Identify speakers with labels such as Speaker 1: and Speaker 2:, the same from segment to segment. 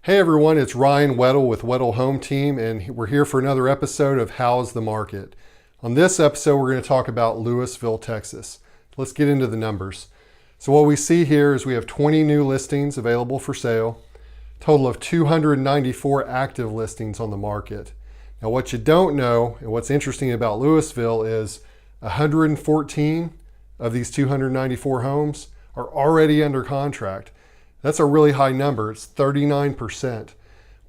Speaker 1: Hey everyone, it's Ryan Weddle with Weddle Home Team, and we're here for another episode of How's the Market. On this episode, we're going to talk about Lewisville, Texas. Let's get into the numbers. So what we see here is we have 20 new listings available for sale, total of 294 active listings on the market. Now what you don't know, and what's interesting about Lewisville, is 114 of these 294 homes are already under contract. That's a really high number. It's 39%.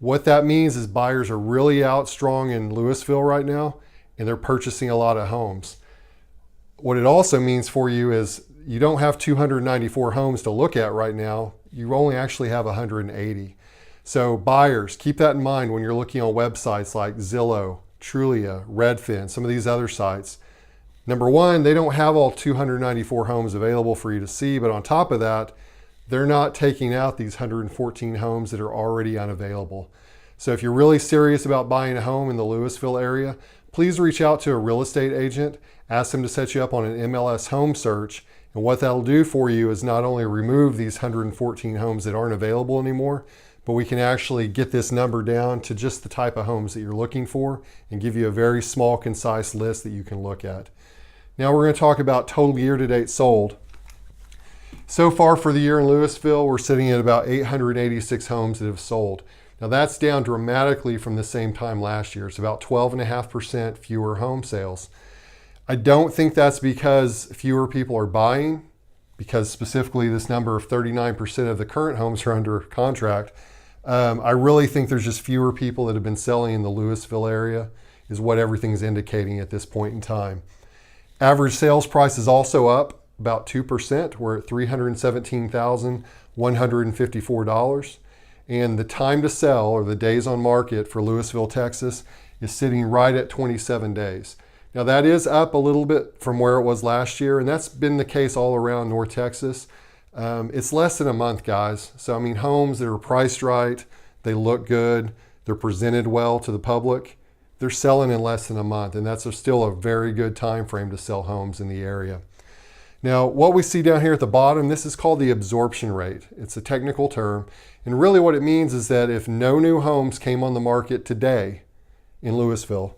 Speaker 1: What that means is buyers are really out strong in Lewisville right now, and they're purchasing a lot of homes. What it also means for you is you don't have 294 homes to look at right now. You only actually have 180. So buyers, keep that in mind when you're looking on websites like Zillow, Trulia, Redfin, some of these other sites. Number one, they don't have all 294 homes available for you to see, but on top of that, they're not taking out these 114 homes that are already unavailable. So if you're really serious about buying a home in the Lewisville area, please reach out to a real estate agent, ask them to set you up on an MLS home search. And what that'll do for you is not only remove these 114 homes that aren't available anymore, but we can actually get this number down to just the type of homes that you're looking for and give you a very small, concise list that you can look at. Now we're going to talk about total year-to-date sold. So far for the year in Lewisville, we're sitting at about 886 homes that have sold. Now that's down dramatically from the same time last year. It's about 12.5% fewer home sales. I don't think that's because fewer people are buying, because specifically this number of 39% of the current homes are under contract. I really think there's just fewer people that have been selling in the Lewisville area is what everything's indicating at this point in time. Average sales price is also up about 2%. We're at $317,154. And the time to sell, or the days on market for Lewisville, Texas, is sitting right at 27 days. Now that is up a little bit from where it was last year, and that's been the case all around North Texas. It's less than a month, guys. So I mean, homes that are priced right, they look good, they're presented well to the public, they're selling in less than a month, and that's still a very good time frame to sell homes in the area. Now, what we see down here at the bottom, this is called the absorption rate. It's a technical term. And really what it means is that if no new homes came on the market today in Lewisville,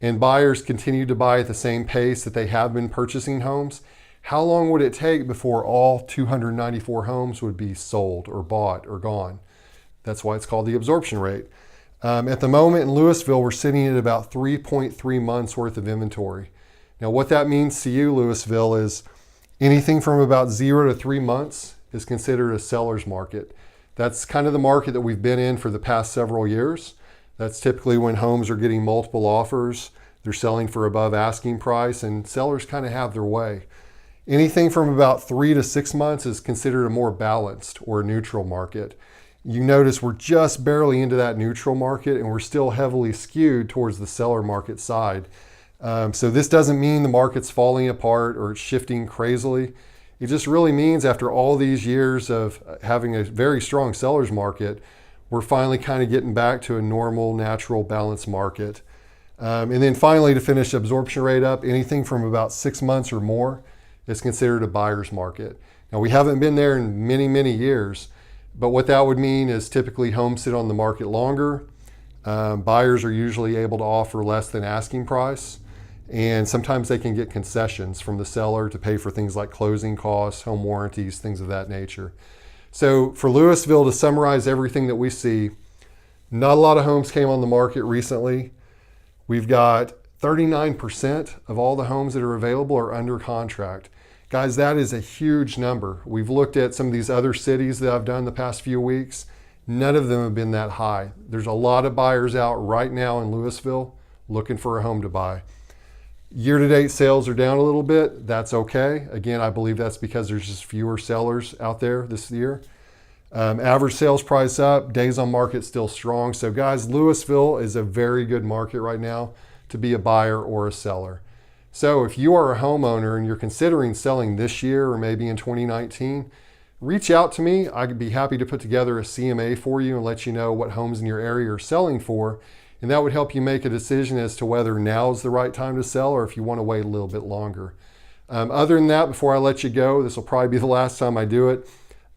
Speaker 1: and buyers continued to buy at the same pace that they have been purchasing homes, how long would it take before all 294 homes would be sold or bought or gone? That's why it's called the absorption rate. At the moment in Lewisville, we're sitting at about 3.3 months worth of inventory. Now, what that means to you, Lewisville, is anything from about 0 to 3 months is considered a seller's market. That's kind of the market that we've been in for the past several years. That's typically when homes are getting multiple offers, they're selling for above asking price, and sellers kind of have their way. Anything from about 3 to 6 months is considered a more balanced or neutral market. You notice we're just barely into that neutral market, and we're still heavily skewed towards the seller market side. So this doesn't mean the market's falling apart or it's shifting crazily. It just really means after all these years of having a very strong seller's market, we're finally kind of getting back to a normal, natural, balanced market. And then finally, to finish absorption rate up, anything from about 6 months or more is considered a buyer's market. Now we haven't been there in many, many years, but what that would mean is typically homes sit on the market longer. Buyers are usually able to offer less than asking price. And sometimes they can get concessions from the seller to pay for things like closing costs, home warranties, things of that nature. So for Lewisville, to summarize everything that we see, not a lot of homes came on the market recently. We've got 39% of all the homes that are available are under contract. Guys, that is a huge number. We've looked at some of these other cities that I've done the past few weeks. None of them have been that high. There's a lot of buyers out right now in Lewisville looking for a home to buy. Year-to-date sales are down a little bit. That's okay. Again, I believe that's because there's just fewer sellers out there this year. Average sales price up, days on market still strong. So guys, Lewisville is a very good market right now to be a buyer or a seller. So if you are a homeowner and you're considering selling this year or maybe in 2019, reach out to me. I'd be happy to put together a CMA for you and let you know what homes in your area are selling for. And that would help you make a decision as to whether now is the right time to sell or if you want to wait a little bit longer. Other than that, before I let you go, this will probably be the last time I do it.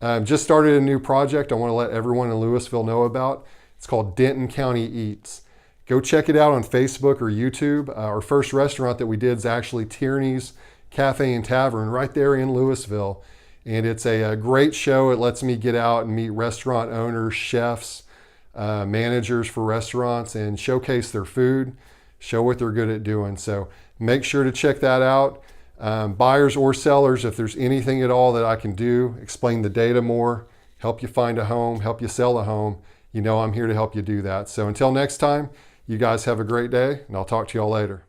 Speaker 1: Just started a new project I want to let everyone in Lewisville know about. It's called Denton County Eats. Go check it out on Facebook or YouTube. Our first restaurant that we did is actually Tierney's Cafe and Tavern right there in Lewisville. And it's a great show. It lets me get out and meet restaurant owners, chefs, managers for restaurants, and showcase their food, show what they're good at doing. So make sure to check that out. Buyers or sellers, if there's anything at all that I can do, explain the data more, help you find a home, help you sell a home, you know I'm here to help you do that. So until next time, you guys have a great day, and I'll talk to y'all later.